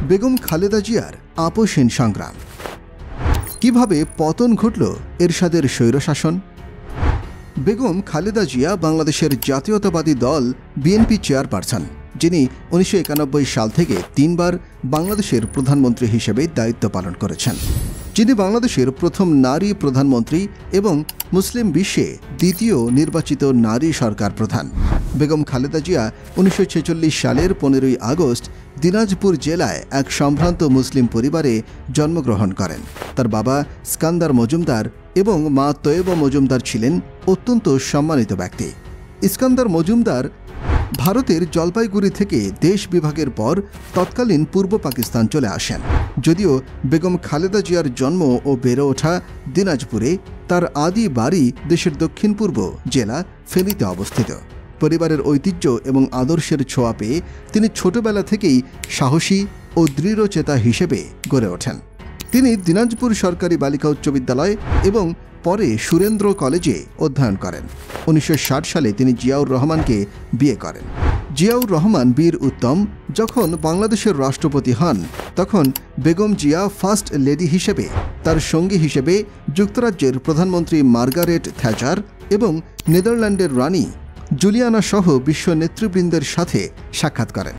বেগম খালেদা জিয়ার আপোষহীন সংগ্রাম। কিভাবে পতন ঘটল এরশাদের স্বৈরশাসন? বেগম খালেদা জিয়া বাংলাদেশের জাতীয়তাবাদী দল বিএনপি চেয়ারপারসন, যিনি 1991 সাল থেকে 3 বার বাংলাদেশের প্রধানমন্ত্রী হিসেবে দায়িত্ব পালন করেছেন। যিনি বাংলাদেশের প্রথম নারী প্রধানমন্ত্রী এবং মুসলিম বিশ্বে দ্বিতীয় নির্বাচিত নারী সরকার প্রধান। বেগম খালেদা জিয়া 1946 সালের 15ই আগস্ট দিনাজপুর জেলায় এক সম্ভ্রান্ত মুসলিম পরিবারে জন্মগ্রহণ করেন। তার বাবা স্কান্দার মজুমদার এবং মা তৈয়বা মজুমদার ছিলেন অত্যন্ত সম্মানিত ব্যক্তি। স্কান্দার মজুমদার ভারতের জলপাইগুড়ি থেকে দেশ বিভাগের পর তৎকালীন পূর্ব পাকিস্তান চলে আসেন। যদিও বেগম খালেদা জিয়ার জন্ম ও বেড়ে ওঠা দিনাজপুরে, তার আদি বাড়ি দেশের দক্ষিণ পূর্ব জেলা ফেনীতে অবস্থিত। পরিবারের ঐতিহ্য এবং আদর্শের ছোঁয়া পেয়ে তিনি ছোটবেলা থেকেই সাহসী ও দৃঢ়চেতা হিসেবে গড়ে ওঠেন। তিনি দিনাজপুর সরকারি বালিকা উচ্চ বিদ্যালয় এবং পরে সুরেন্দ্র কলেজে অধ্যয়ন করেন। 1960 সালে তিনি জিয়াউর রহমানকে বিয়ে করেন। জিয়াউর রহমান বীর উত্তম যখন বাংলাদেশের রাষ্ট্রপতি হন, তখন বেগম জিয়া ফার্স্ট লেডি হিসেবে তার সঙ্গী হিসেবে যুক্তরাজ্যের প্রধানমন্ত্রী মার্গারেট থ্যাচার এবং নেদারল্যান্ডের রানী জুলিয়ানা সহ বিশ্ব নেতৃবৃন্দের সাথে সাক্ষাৎ করেন।